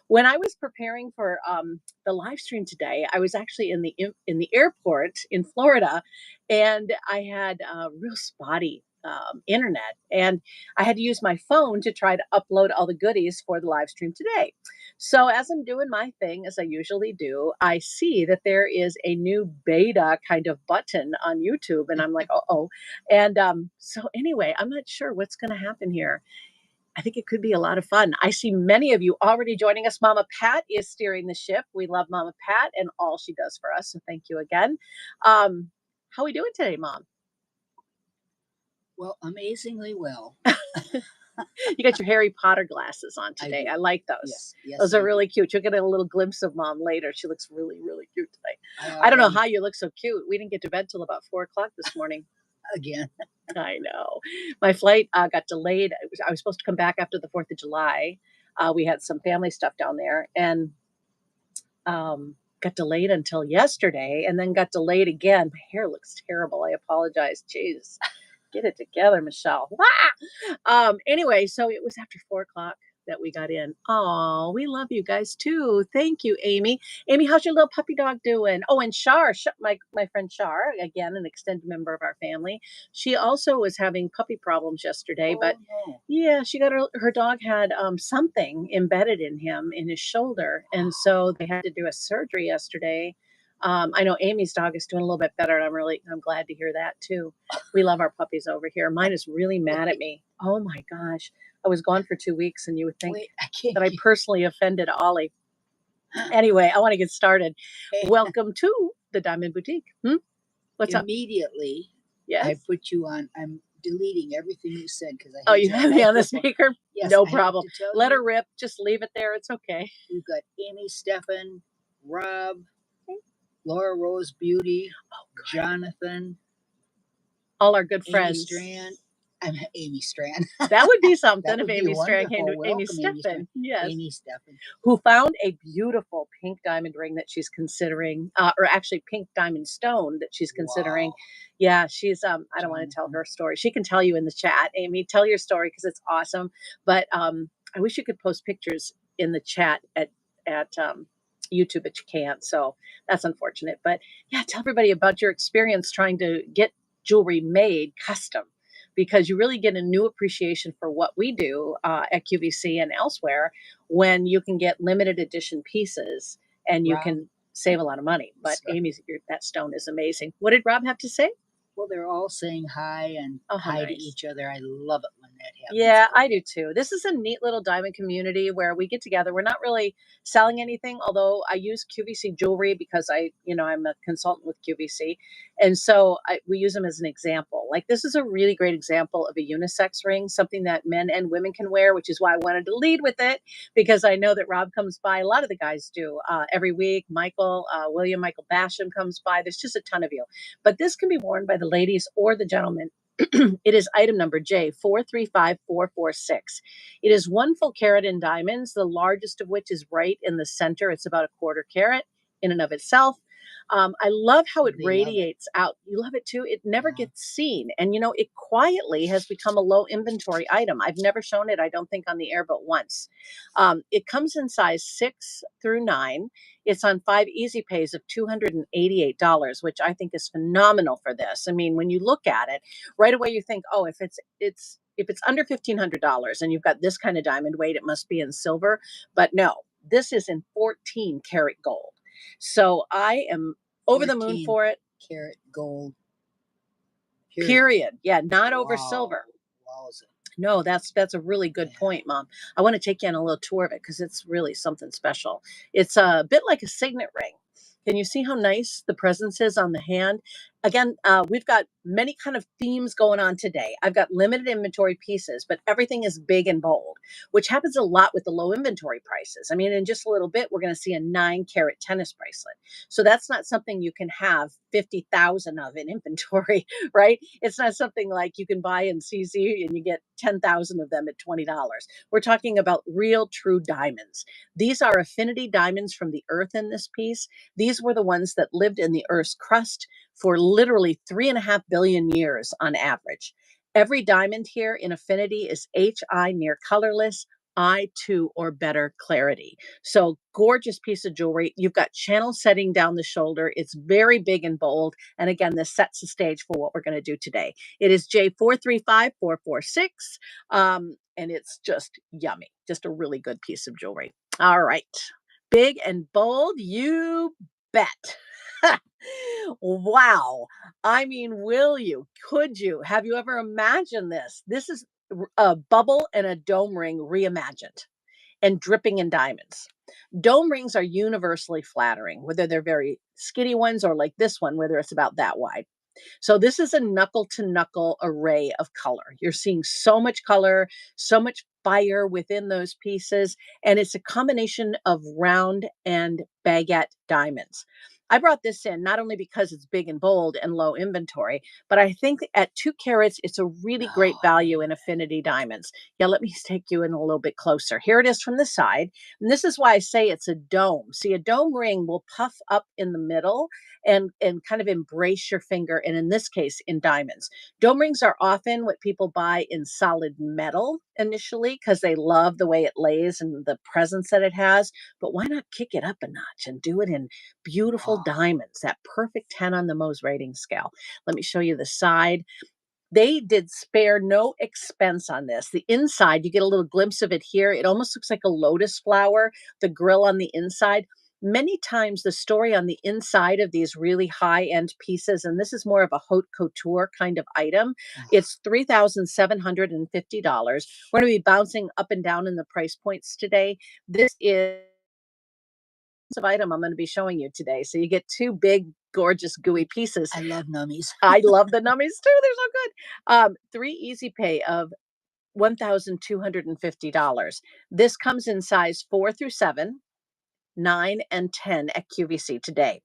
When I was preparing for the live stream today, I was actually in the airport in Florida, and I had real spotty internet, and I had to use my phone to try to upload all the goodies for the live stream today. So as I'm doing my thing, as I usually do, I see that there is a new beta kind of button on YouTube, and I'm like, oh. And so anyway, I'm not sure what's going to happen here. I think it could be a lot of fun. I see many of you already joining us. Mama Pat is steering the ship. We love Mama Pat and all she does for us. So thank you again. How are we doing today, Mom? Well, amazingly well. You got your Harry Potter glasses on today. I like those. Yes, those are really cute. You'll get a little glimpse of Mom later. She looks really, really cute today. I don't know how you look so cute. We didn't get to bed till about 4 o'clock this morning. Again. I know. My flight got delayed. I was supposed to come back after the 4th of July. We had some family stuff down there, and got delayed until yesterday, and then got delayed again. My hair looks terrible. I apologize. Jeez. Get it together, Michelle. Anyway, so it was after 4 o'clock that we got in. Oh, we love you guys too. Thank you, Amy. Amy, how's your little puppy dog doing? Oh, and Shar, my friend Shar, again, an extended member of our family. She also was having puppy problems yesterday, but yeah, she got her dog had something embedded in him in his shoulder. And so they had to do a surgery yesterday. I know Amy's dog is doing a little bit better, and I'm glad to hear that too. We love our puppies over here. Mine is really mad at me. Oh my gosh. I was gone for 2 weeks, and you would think that I personally offended Ollie. Anyway, I want to get started. Welcome to the Diamond Boutique. What's up? Immediately, yes? I put you on. I'm deleting everything you said because I. Oh, you have me on the speaker? Yes, no problem. Let her rip. Just leave it there. It's okay. We've got Amy, Stefan, Rob, Laura Rose Beauty, Jonathan, all our good friends. Amy Strand. I'm Amy Strand. That would be something if Amy Strand came to Amy Stefan. Yes. Amy Stefan. Who found a beautiful pink diamond ring that she's considering, or actually pink diamond stone that she's considering. Wow. Yeah, she's, I don't want to tell her story. She can tell you in the chat. Amy, tell your story because it's awesome. But I wish you could post pictures in the chat at YouTube, but you can't. So that's unfortunate. But yeah, tell everybody about your experience trying to get jewelry made custom, because you really get a new appreciation for what we do at QVC and elsewhere when you can get limited edition pieces and you can save a lot of money. But Amy's, that stone is amazing. What did Rob have to say? Well, they're all saying hi and hi to each other. I love it when that happens. Yeah, I do too. This is a neat little diamond community where we get together. We're not really selling anything, although I use QVC jewelry because I'm a consultant with QVC. And so we use them as an example. Like this is a really great example of a unisex ring, something that men and women can wear, which is why I wanted to lead with it, because I know that Rob comes by. A lot of the guys do every week. Michael Basham comes by. There's just a ton of you. But this can be worn by the ladies or the gentlemen. It is item number J435446. It is 1 full carat in diamonds, the largest of which is right in the center. It's about 1/4 carat in and of itself. I love how it radiates out. You love it too. It never gets seen. And, it quietly has become a low inventory item. I've never shown it, I don't think, on the air but once. It comes in size 6 through 9. It's on 5 easy pays of $288, which I think is phenomenal for this. I mean, when you look at it, right away you think, oh, if it's under $1,500 and you've got this kind of diamond weight, it must be in silver. But no, this is in 14 karat gold. So I am over the moon for it. Carat gold. Period. Yeah, not over silver. Wowza. No, that's a really good point, Mom. I want to take you on a little tour of it because it's really something special. It's a bit like a signet ring. Can you see how nice the presence is on the hand? Again, we've got many kind of themes going on today. I've got limited inventory pieces, but everything is big and bold, which happens a lot with the low inventory prices. I mean, in just a little bit, we're going to see a 9 carat tennis bracelet. So that's not something you can have 50,000 of in inventory, right? It's not something like you can buy in CZ and you get 10,000 of them at $20. We're talking about real, true diamonds. These are affinity diamonds from the earth in this piece. These were the ones that lived in the Earth's crust for literally 3.5 billion years on average. Every diamond here in affinity is HI near colorless, I2 or better clarity. So gorgeous piece of jewelry. You've got channel setting down the shoulder. It's very big and bold. And again, this sets the stage for what we're going to do today. It is J435446. And it's just yummy. Just a really good piece of jewelry. All right. Big and bold, you bet. Wow. I mean, will you? Could you? Have you ever imagined this? This is a bubble and a dome ring reimagined and dripping in diamonds. Dome rings are universally flattering, whether they're very skinny ones or like this one, whether it's about that wide. So this is a knuckle to knuckle array of color. You're seeing so much color, so much fire within those pieces, and it's a combination of round and baguette diamonds. I brought this in not only because it's big and bold and low inventory, but I think at 2 carats, it's a really great value in affinity diamonds. Yeah, let me take you in a little bit closer. Here it is from the side. And this is why I say it's a dome. See, a dome ring will puff up in the middle and kind of embrace your finger, and in this case, in diamonds. Dome rings are often what people buy in solid metal initially because they love the way it lays and the presence that it has. But why not kick it up a notch and do it in beautiful diamonds, that perfect 10 on the Mohs rating scale? Let me show you the side. They did spare no expense on this. The inside, you get a little glimpse of it here. It almost looks like a lotus flower, the grill on the inside. Many times the story on the inside of these really high-end pieces, and this is more of a haute couture kind of item, it's $3,750. We're going to be bouncing up and down in the price points today. This is of item I'm going to be showing you today. So you get 2 big, gorgeous, gooey pieces. I love nummies. I love the nummies too. They're so good. 3 easy pay of $1,250. This comes in size 4 through 7, 9, and 10 at QVC today.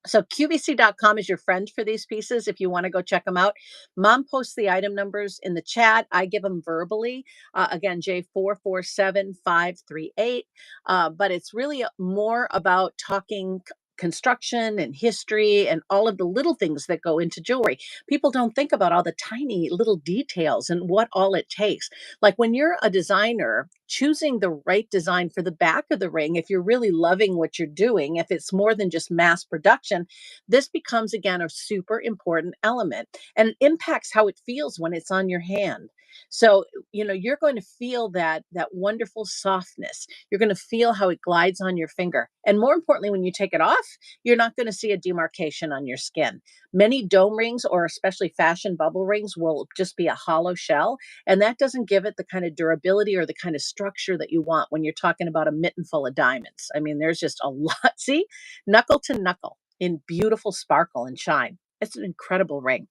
So QVC.com is your friend for these pieces if you want to go check them out. Mom posts the item numbers in the chat. I give them verbally. Again, J447538. But it's really more about talking construction and history and all of the little things that go into jewelry. People don't think about all the tiny little details and what all it takes. Like when you're a designer, choosing the right design for the back of the ring, if you're really loving what you're doing, if it's more than just mass production, this becomes again a super important element, and it impacts how it feels when it's on your hand. So, you're going to feel that wonderful softness. You're going to feel how it glides on your finger. And more importantly, when you take it off, you're not going to see a demarcation on your skin. Many dome rings or especially fashion bubble rings will just be a hollow shell, and that doesn't give it the kind of durability or the kind of structure that you want when you're talking about a mitten full of diamonds. I mean, there's just a lot. See, knuckle to knuckle in beautiful sparkle and shine. It's an incredible ring.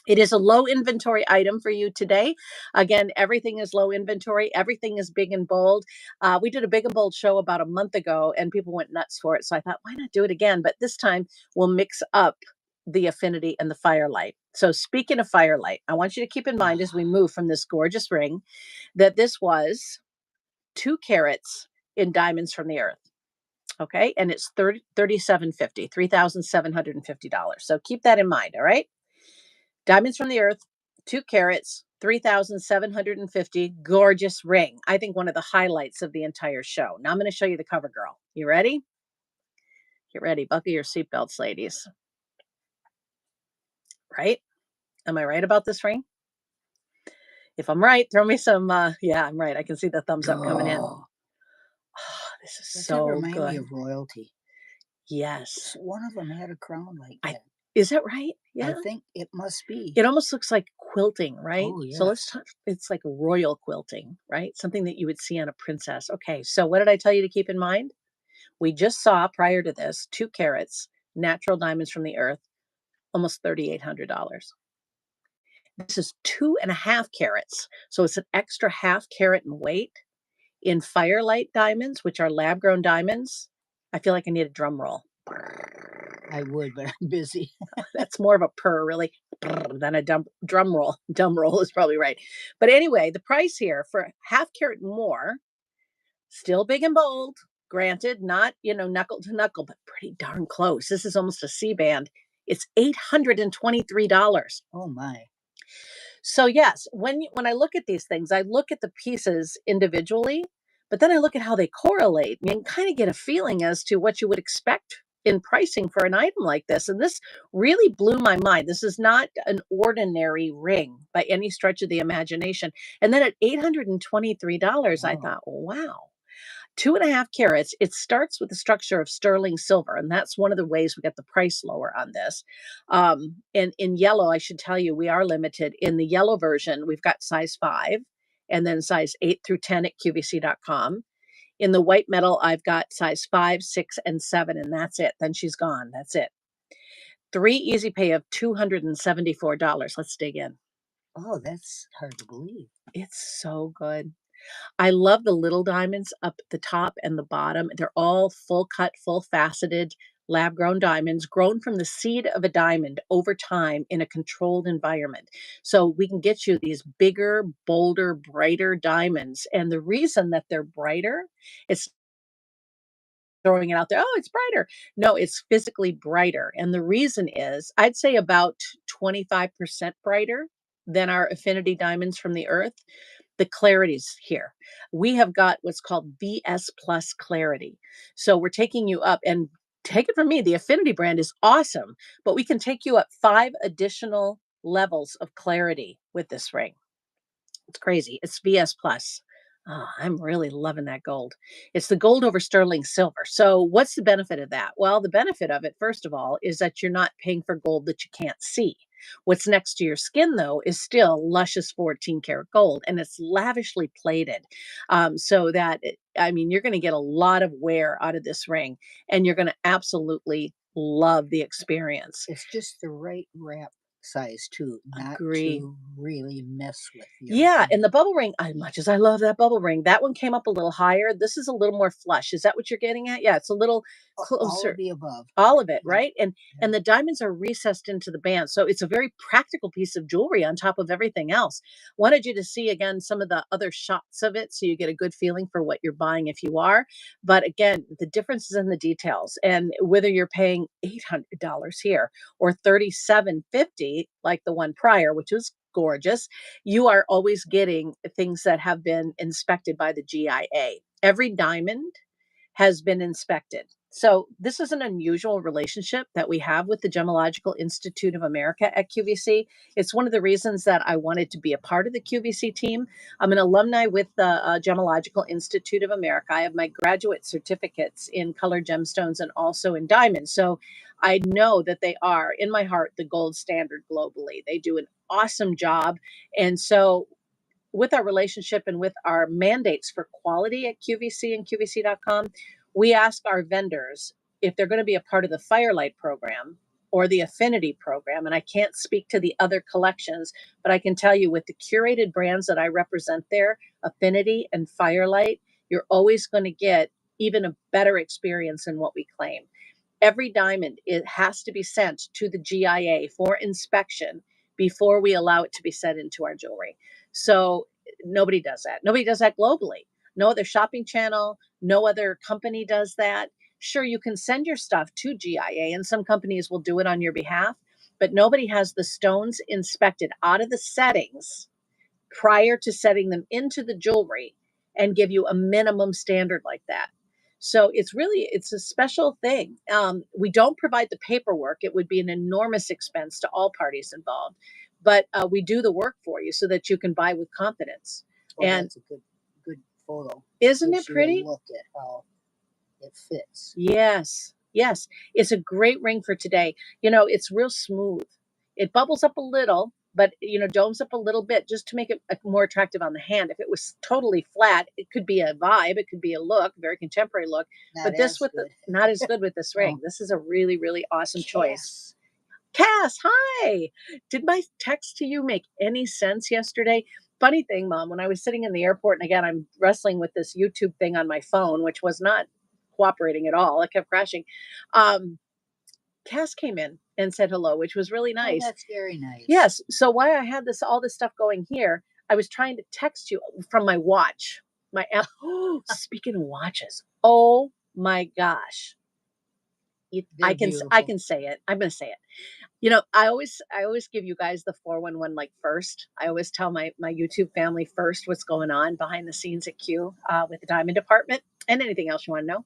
It is a low inventory item for you today. Again, everything is low inventory. Everything is big and bold. We did a big and bold show about a month ago and people went nuts for it. So I thought, why not do it again? But this time we'll mix up the affinity and the firelight. So speaking of firelight, I want you to keep in mind as we move from this gorgeous ring that this was 2 carats in diamonds from the earth. Okay. And it's $3,750, $3,750. So keep that in mind. All right. Diamonds from the earth, 2 carats, 3,750, gorgeous ring. I think one of the highlights of the entire show. Now I'm going to show you the cover girl. You ready? Get ready. Buckle your seatbelts, ladies. Right? Am I right about this ring? If I'm right, throw me some, yeah, I'm right. I can see the thumbs up coming in. Oh, this is so remind good. Me of royalty. Yes. One of them had a crown like that. Is that right? Yeah. I think it must be. It almost looks like quilting, right? Oh, yes. So let's talk, it's like royal quilting, right? Something that you would see on a princess. Okay, so what did I tell you to keep in mind? We just saw prior to this 2 carats, natural diamonds from the earth, almost $3,800. This is 2.5 carats. So it's an extra half carat in weight. In firelight diamonds, which are lab grown diamonds, I feel like I need a drum roll. I would, but I'm busy. That's more of a purr, really, than a drum roll. Drum roll is probably right. But anyway, the price here for half carat more, still big and bold, granted, not, knuckle to knuckle, but pretty darn close. This is almost a C-band. It's $823. Oh, my. So yes, when I look at these things, I look at the pieces individually, but then I look at how they correlate and kind of get a feeling as to what you would expect in pricing for an item like this. And this really blew my mind. This is not an ordinary ring by any stretch of the imagination. And then at $823, I thought, wow. 2.5 carats. It starts with the structure of sterling silver, and that's one of the ways we get the price lower on this. And in yellow, I should tell you, we are limited. In the yellow version, we've got size 5 and then size 8 through 10 at QVC.com. In the white metal, I've got size 5, 6, and 7, and that's it. Then she's gone. That's it. 3 easy pay of $274. Let's dig in. Oh, that's hard to believe. It's so good. I love the little diamonds up the top and the bottom. They're all full cut, full faceted, lab grown diamonds grown from the seed of a diamond over time in a controlled environment. So we can get you these bigger, bolder, brighter diamonds. And the reason that they're brighter, it's throwing it out there. Oh, it's brighter. No, it's physically brighter. And the reason is, I'd say about 25% brighter than our affinity diamonds from the earth. The clarity's here. We have got what's called VS plus clarity. So we're taking you up, and take it from me, the affinity brand is awesome, but we can take you up 5 additional levels of clarity with this ring. It's crazy. It's VS plus. Oh, I'm really loving that gold. It's the gold over sterling silver. So, what's the benefit of that? Well, the benefit of it, first of all, is that you're not paying for gold that you can't see. What's next to your skin, though, is still luscious 14 karat gold, and it's lavishly plated. So that, I mean, you're going to get a lot of wear out of this ring, and you're going to absolutely love the experience. It's just the right wrap size too, not Agree. to really mess with your Yeah, and the bubble ring, as much as I love that bubble ring, that one came up a little higher. This is a little more flush. Is that what you're getting at? Yeah, it's a little all closer. of the above. All of it, Yeah. right? And the diamonds are recessed into the band. So it's a very practical piece of jewelry on top of everything else. Wanted you to see again some of the other shots of it so you get a good feeling for what you're buying if you are. But again, the difference is in the details. And whether you're paying $800 here or $37.50 like the one prior, which was gorgeous, you are always getting things that have been inspected by the GIA. Every diamond has been inspected. So this is an unusual relationship that we have with the Gemological Institute of America at QVC. It's one of the reasons that I wanted to be a part of the QVC team. I'm an alumni with the Gemological Institute of America. I have my graduate certificates in colored gemstones and also in diamonds. So I know that they are, in my heart, the gold standard globally. They do an awesome job. And so with our relationship and with our mandates for quality at QVC and QVC.com, we ask our vendors if they're going to be a part of the Firelight program or the Affinity program. And I can't speak to the other collections, but I can tell you with the curated brands that I represent there, Affinity and Firelight, you're always going to get even a better experience than what we claim. Every diamond, it has to be sent to the GIA for inspection before we allow it to be sent into our jewelry. So nobody does that. Nobody does that globally. No other shopping channel, no other company does that. Sure, you can send your stuff to GIA and some companies will do it on your behalf, but nobody has the stones inspected out of the settings prior to setting them into the jewelry and give you a minimum standard like that. So it's a special thing. We don't provide the paperwork. It would be an enormous expense to all parties involved, but we do the work for you so that you can buy with confidence. Well, and that's a good photo. Isn't it pretty? Look at how it fits. Yes, yes. It's a great ring for today. You know, it's real smooth. It bubbles up a little, but domes up a little bit just to make it more attractive on the hand. If it was totally flat, it could be a vibe, it could be a look, very contemporary look. But this not as good with this ring. This is a really, really awesome choice. Cass, hi. Did my text to you make any sense yesterday? Funny thing, Mom, when I was sitting in the airport, and again, I'm wrestling with this YouTube thing on my phone, which was not cooperating at all. It kept crashing. Cass came in and said hello, which was really nice. Oh, that's very nice. Yes. So while I had all this stuff going here, I was trying to text you from my watch. My app. Oh, speaking of watches. Oh my gosh. I can say it. I'm going to say it. You know, I always give you guys the 411 like first. I always tell my YouTube family first what's going on behind the scenes at Q with the diamond department and anything else you want to know.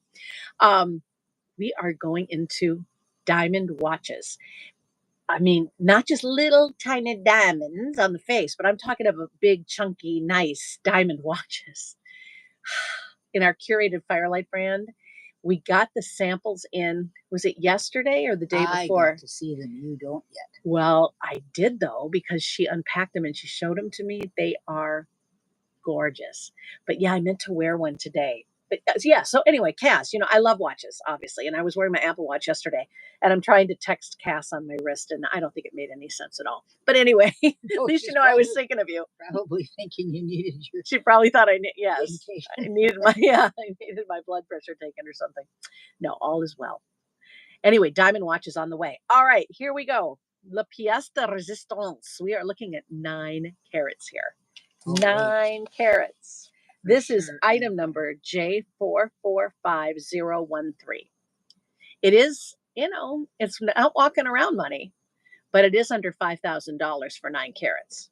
We are going into diamond watches. I mean, not just little tiny diamonds on the face, but I'm talking about big, chunky, nice diamond watches. In our curated Firelight brand, we got the samples in, was it yesterday or the day before? I got to see them. You don't yet. Well, I did though, because she unpacked them and she showed them to me. They are gorgeous. But yeah, I meant to wear one today. But yeah, so anyway, Cass, you know, I love watches, obviously. And I was wearing my Apple Watch yesterday and I'm trying to text Cass on my wrist and I don't think it made any sense at all. But anyway, at least you know I was thinking of you. Probably thinking you needed your... She probably thought I needed my blood pressure taken or something. No, all is well. Anyway, diamond watch is on the way. All right, here we go. La pièce de résistance. We are looking at 9 carats here. 9 carats. This is item number J445013. It is, you know, it's not walking around money, but it is under $5,000 for 9 carats.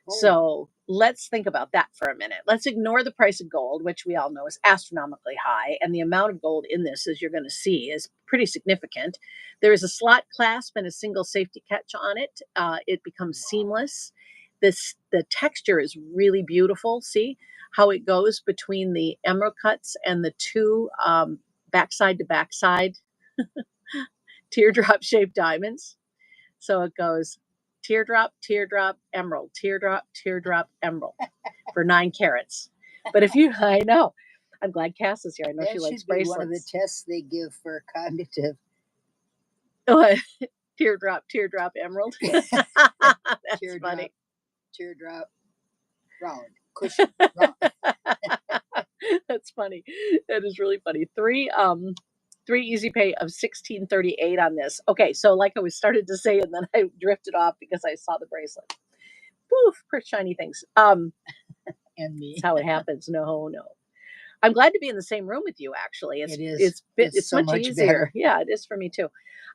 So let's think about that for a minute. Let's ignore the price of gold, which we all know is astronomically high. And the amount of gold in this, as you're going to see, is pretty significant. There is a slot clasp and a single safety catch on it. It becomes seamless. The texture is really beautiful. See how it goes between the emerald cuts and the 2 backside to backside teardrop shaped diamonds. So it goes teardrop, teardrop, emerald, teardrop, teardrop, emerald for 9 carats. But if you, I know, I'm glad Cass is here. I know she likes bracelets. One of the tests they give for cognitive. Teardrop, teardrop, emerald. That's teardrop, funny. Teardrop, round, cushion, round. That's funny. That is really funny. 3 easy pay of $16.38 on this. Okay, so like I was started to say, and then I drifted off because I saw the bracelet. Poof, pretty shiny things. And me. That's how it happens. No. I'm glad to be in the same room with you. Actually, it's so much easier. Better. Yeah, it is for me too.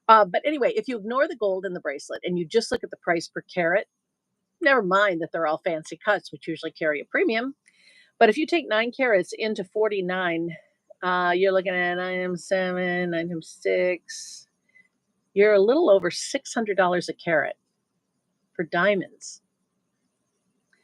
But anyway, if you ignore the gold in the bracelet and you just look at the price per carat, never mind that they're all fancy cuts, which usually carry a premium. But if you take 9 carats into 49, you're looking at item 7, item 6. You're a little over $600 a carat for diamonds.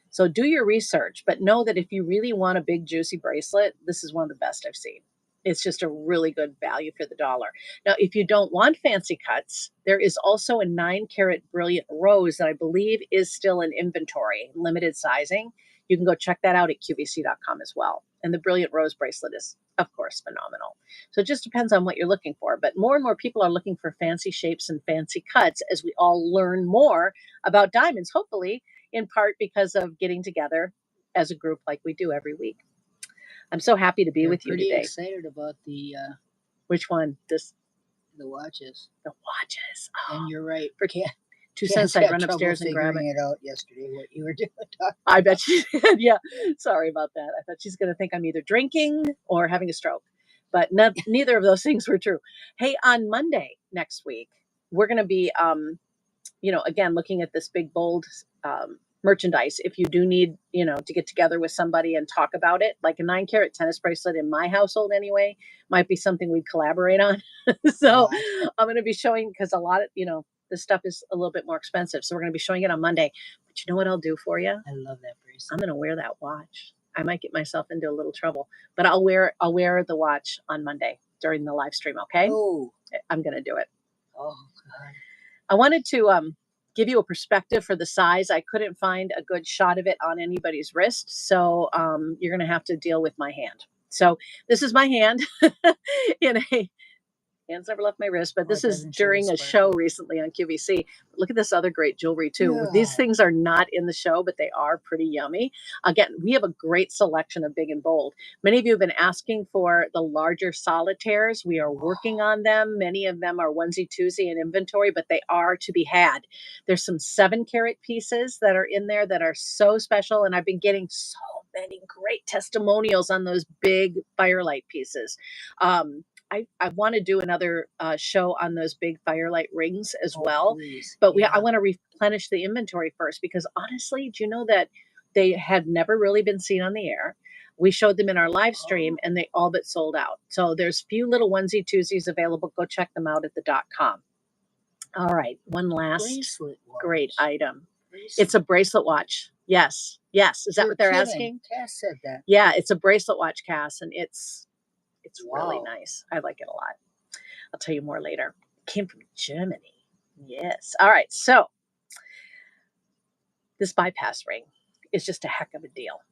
So do your research, but know that if you really want a big juicy bracelet, this is one of the best I've seen. It's just a really good value for the dollar. Now, if you don't want fancy cuts, there is also a 9 carat brilliant rose that I believe is still in inventory, limited sizing. You can go check that out at QVC.com as well. And the brilliant rose bracelet is, of course, phenomenal. So it just depends on what you're looking for. But more and more people are looking for fancy shapes and fancy cuts as we all learn more about diamonds, hopefully in part because of getting together as a group like we do every week. I'm so happy to be with you today. Pretty excited about the... Which one? The watches. The watches. Oh, and you're right. For 2 cents, I'd run upstairs and grab it. Out yesterday, what you were doing. I bet she did. Yeah. Sorry about that. I thought she's going to think I'm either drinking or having a stroke. But neither of those things were true. Hey, on Monday next week, we're going to be, again, looking at this big, bold merchandise. If you do need, to get together with somebody and talk about it, like a 9 carat tennis bracelet in my household anyway, might be something we'd collaborate on. So I'm going to be showing, because a lot of, this stuff is a little bit more expensive. So we're going to be showing it on Monday. But you know what I'll do for you? I love that bracelet. I'm going to wear that watch. I might get myself into a little trouble, but I'll wear the watch on Monday during the live stream. Okay. Oh, I'm going to do it. Oh, God. I wanted to, give you a perspective for the size. I couldn't find a good shot of it on anybody's wrist. So you're going to have to deal with my hand. So this is my hand hands never left my wrist, but this is during a show recently on QVC. Look at this other great jewelry too. Yeah. These things are not in the show, but they are pretty yummy. Again, we have a great selection of big and bold. Many of you have been asking for the larger solitaires. We are working on them. Many of them are onesie twosie in inventory, but they are to be had. There's some 7 carat pieces that are in there that are so special. And I've been getting so many great testimonials on those big firelight pieces. I want to do another show on those big firelight rings as well. Please. But I want to replenish the inventory first, because honestly, do you know that they had never really been seen on the air? We showed them in our live stream and they all but sold out. So there's few little onesie twosies available. Go check them out at the .com. All right, one last great item. It's a bracelet watch. Yes. Is that what they're asking? Cass said that. Yeah, it's a bracelet watch, Cass, and it's really nice. I like it a lot. I'll tell you more later. It came from Germany. Yes. All right, so this bypass ring is just a heck of a deal.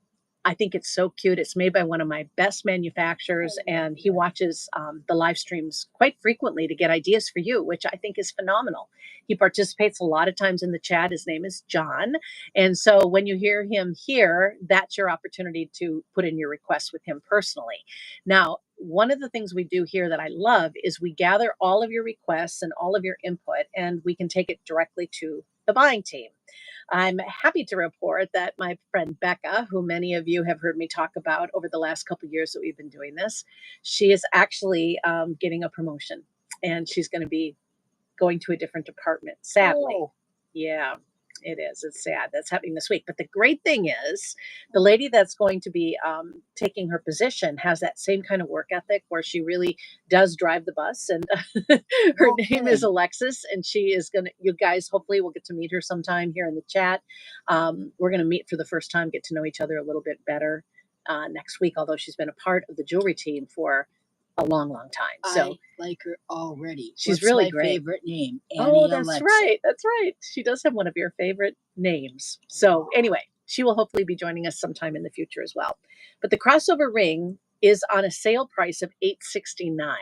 I think it's so cute. It's made by one of my best manufacturers, and he watches the live streams quite frequently to get ideas for you, which I think is phenomenal. He participates a lot of times in the chat. His name is John. And so when you hear him here, that's your opportunity to put in your requests with him personally. Now, one of the things we do here that I love is we gather all of your requests and all of your input, and we can take it directly to the buying team. I'm happy to report that my friend Becca, who many of you have heard me talk about over the last couple of years that we've been doing this, she is actually getting a promotion, and she's going to be going to a different department, sadly. Yeah, it is. It's sad. That's happening this week. But the great thing is the lady that's going to be taking her position has that same kind of work ethic where she really does drive the bus. And her name is Alexis. And she is going to, you guys hopefully will get to meet her sometime here in the chat. We're going to meet for the first time, get to know each other a little bit better next week, although she's been a part of the jewelry team for a long time. So I like her already. She's really great. Favorite name. Annie that's Alexa. right. That's right. She does have one of your favorite names. So anyway, she will hopefully be joining us sometime in the future as well. But the crossover ring is on a sale price of $869.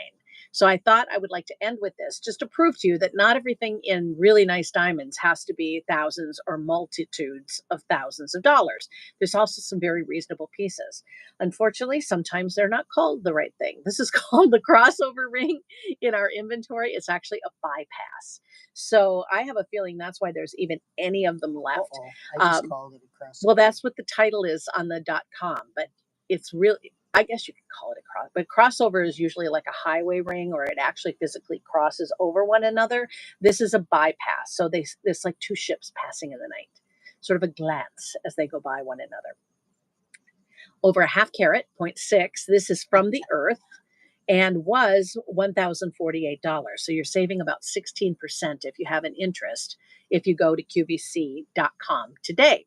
So I thought I would like to end with this just to prove to you that not everything in really nice diamonds has to be thousands or multitudes of thousands of dollars. There's also some very reasonable pieces. Unfortunately, sometimes they're not called the right thing. This is called the crossover ring in our inventory. It's actually a bypass. So I have a feeling that's why there's even any of them left. I just called it a crossover. Well, that's what the title is on the .com, but it's really, I guess you could call it a cross, but crossover is usually like a highway ring, or it actually physically crosses over one another. This is a bypass. So there's like two ships passing in the night, sort of a glance as they go by one another. Over a half carat, 0.6. This is from the earth and was $1,048. So you're saving about 16% if you have an interest, if you go to QVC.com today.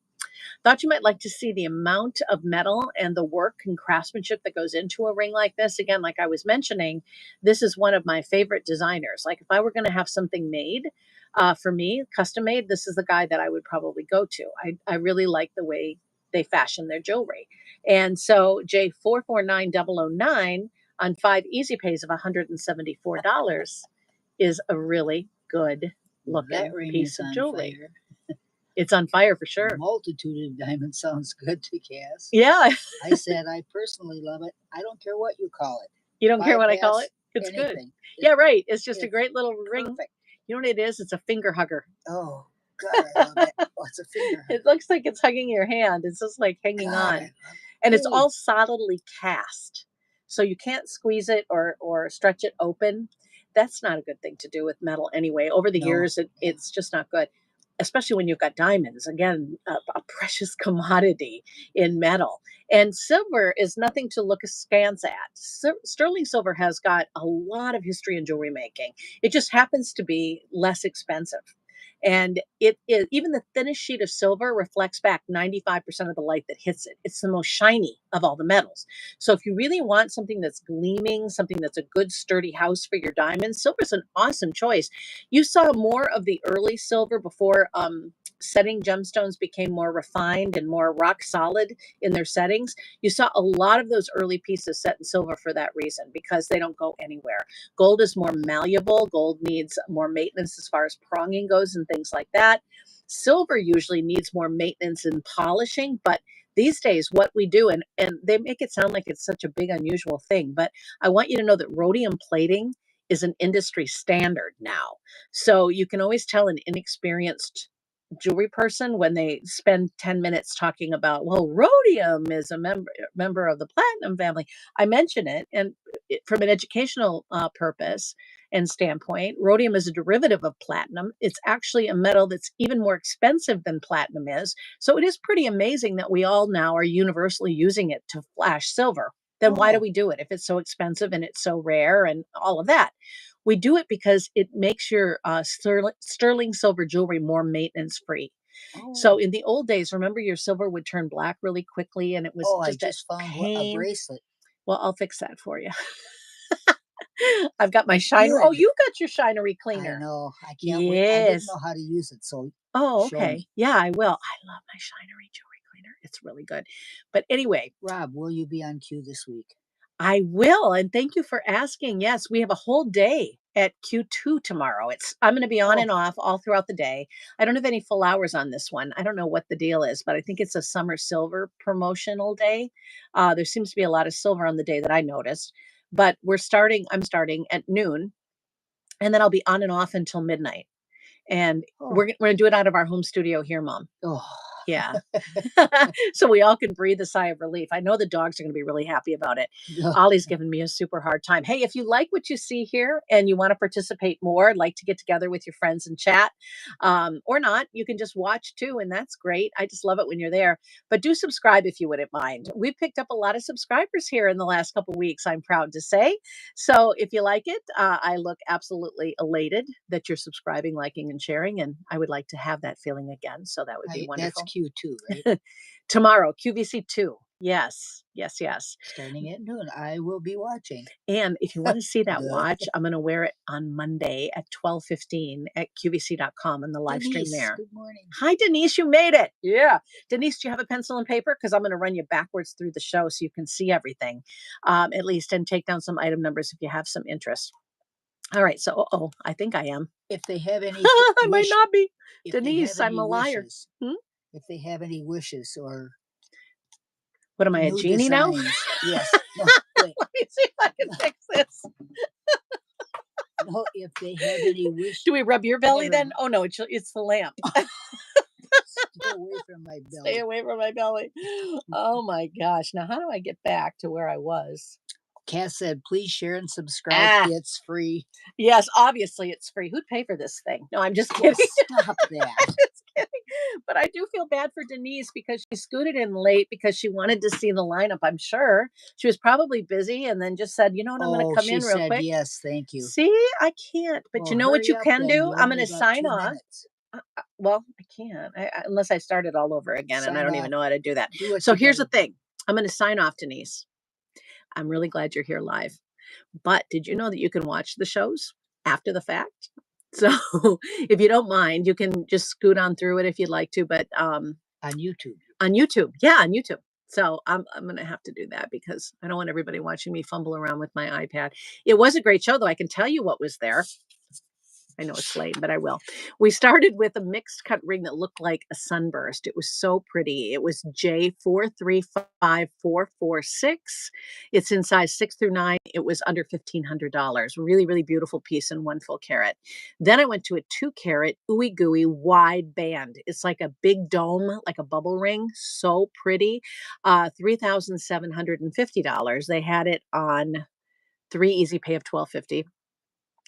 Thought you might like to see the amount of metal and the work and craftsmanship that goes into a ring like this. Again, like I was mentioning, this is one of my favorite designers. Like if I were going to have something made for me, custom made, this is the guy that I would probably go to. I really like the way they fashion their jewelry. And so J449009 on 5 easy pays of $174 is a really good looking piece of jewelry. It's on fire for sure. A multitude of diamonds sounds good to Cass. Yeah. I said I personally love it. I don't care what you call it. You don't care what I call it? It's good. Yeah, right. It's just a great little ring. Perfect. You know what it is? It's a finger hugger. Oh, God, I love it. Oh, it's a finger hugger. It looks like it's hugging your hand. It's just like hanging on. And it's all solidly cast. So you can't squeeze it or stretch it open. That's not a good thing to do with metal anyway. Over the years, it's just not good. Especially when you've got diamonds, again, a precious commodity in metal. And silver is nothing to look askance at. Sterling silver has got a lot of history in jewelry making. It just happens to be less expensive. And even the thinnest sheet of silver reflects back 95% of the light that hits it. It's the most shiny of all the metals. So if you really want something that's gleaming, something that's a good sturdy house for your diamonds, silver is an awesome choice. You saw more of the early silver before setting gemstones became more refined and more rock solid in their settings. You saw a lot of those early pieces set in silver for that reason, because they don't go anywhere. Gold is more malleable. Gold needs more maintenance as far as pronging goes and things like that. Silver usually needs more maintenance and polishing, but these days what we do, and they make it sound like it's such a big unusual thing, but I want you to know that rhodium plating is an industry standard now. So you can always tell an inexperienced jewelry person when they spend 10 minutes talking about, well, rhodium is a member of the platinum family. I mention it, and from an educational purpose and standpoint, rhodium is a derivative of platinum. It's actually a metal that's even more expensive than platinum is. So it is pretty amazing that we all now are universally using it to flash silver. Then why do we do it if it's so expensive and it's so rare and all of that? We do it because it makes your sterling silver jewelry more maintenance free. So in the old days, remember your silver would turn black really quickly, and it was I just just found a bracelet. Well, I'll fix that for you. I've got my shiner. Oh, you got your shinery cleaner. I know. I can't wait. I didn't know how to use it, so okay. Yeah, I will. I love my shinery jewelry cleaner. It's really good. But anyway, Rob, will you be on Q this week? I will, and thank you for asking. Yes, we have a whole day at Q2 tomorrow. I'm going to be on and off all throughout the day. I don't have any full hours on this one. I don't know what the deal is, but I think it's a summer silver promotional day. There seems to be a lot of silver on the day that I noticed. But I'm starting at noon, and then I'll be on and off until midnight. And we're going to do it out of our home studio here, Mom. Yeah. So we all can breathe a sigh of relief. I know the dogs are going to be really happy about it. Ollie's giving me a super hard time. Hey, if you like what you see here and you want to participate more, like to get together with your friends and chat, or not, you can just watch too. And that's great. I just love it when you're there. But do subscribe if you wouldn't mind. We've picked up a lot of subscribers here in the last couple of weeks, I'm proud to say. So if you like it, I look absolutely elated that you're subscribing, liking, and sharing. And I would like to have that feeling again. So that would be wonderful. That's Q2, right? Tomorrow, QVC 2. Yes. Starting at noon, I will be watching. And if you want to see that watch, I'm going to wear it on Monday at 12:15 at QVC.com on the live stream there. Good morning. Hi, Denise. You made it. Yeah. Denise, do you have a pencil and paper? Because I'm going to run you backwards through the show so you can see everything, at least, and take down some item numbers if you have some interest. All right. So, I think I am. If they have any, I might not be. Denise, I'm a liar. If they have any wishes or what am I, a genie now? Yes. No, wait. Let me see if I can fix this. No, if they have any wishes. Do we rub your belly then? Oh no, it's the lamp. Stay away from my belly. Stay away from my belly. Oh my gosh. Now how do I get back to where I was? Cass said, please share and subscribe. It's free. Yes, obviously it's free. Who'd pay for this thing? No, I'm just kidding. Stop that. I'm just kidding. But I do feel bad for Denise because she scooted in late because she wanted to see the lineup, I'm sure. She was probably busy and then just said, you know what, I'm going to come in real quick. Yes, thank you. See, I can't. But you know what you can do? I'm going to sign off. Well, I can't unless I start it all over again, and I don't even know how to do that. So here's the thing. I'm going to sign off, Denise. I'm really glad you're here live. But did you know that you can watch the shows after the fact? So if you don't mind, you can just scoot on through it if you'd like to. But on YouTube. On YouTube. Yeah, on YouTube. So I'm going to have to do that because I don't want everybody watching me fumble around with my iPad. It was a great show, though. I can tell you what was there. I know it's late, but I will. We started with a mixed cut ring that looked like a sunburst. It was so pretty. It was J435446. It's in size 6 through 9. It was under $1,500. Really, really beautiful piece in 1 full carat. Then I went to a 2 carat ooey gooey wide band. It's like a big dome, like a bubble ring. So pretty. $3,750. They had it on 3 easy pay of $1,250.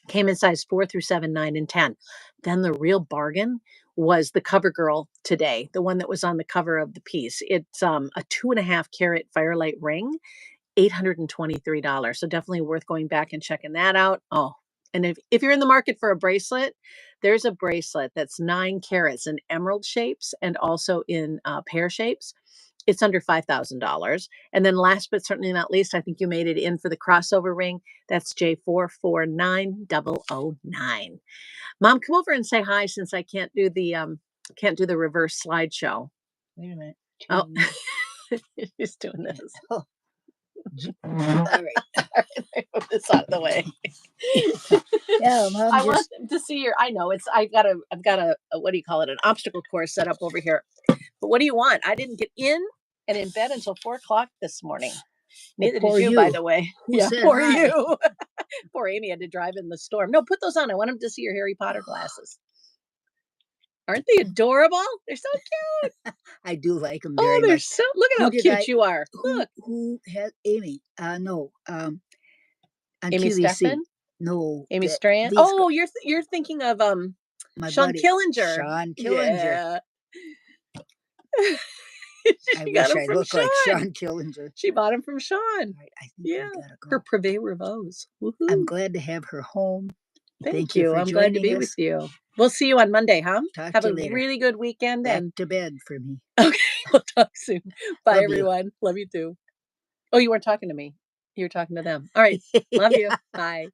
Came in size 4 through 7, 9, and 10. Then the real bargain was the cover girl today, the one that was on the cover of the piece. It's a 2.5 carat firelight ring, $823. So definitely worth going back and checking that out. Oh, and if you're in the market for a bracelet, there's a bracelet that's 9 carats in emerald shapes and also in pear shapes. It's under $5,000. And then last but certainly not least, I think you made it in for the crossover ring. That's J449009. Mom, come over and say hi since I can't do the reverse slideshow. Wait a minute. Oh, he's doing this. Oh. All right. Move this out of the way. Yeah, Mom, I want them to see I've got a what do you call it? An obstacle course set up over here. But what do you want? I didn't get in and in bed until 4 o'clock this morning. Neither did you, by the way. Yeah, poor you. Poor Amy had to drive in the storm. No, put those on. I want him to see your Harry Potter glasses. Aren't they adorable? They're so cute. I do like them Oh, very they're much. so. Look at how cute you are. Look, Who has Amy? No, on Amy QVC. Steffen, No, Amy Strand. these Oh, you're thinking of my Sean buddy Killinger. Sean Killinger. Yeah. I She got wish him I from looked like Sean. Sean Killinger. She bought him from Sean. Right, I think Yeah. we gotta For go. Privé Revose. I'm Woohoo. glad to have her home. Thank you you. for I'm glad to joining be us. with you. We'll see you on Monday, huh? Talk Have to a you later. really good weekend Back and to bed for me. okay, we'll talk soon. Bye, Love you. everyone. Love you too. Oh, you weren't talking to me. You were talking to them. All right. Love you. Bye.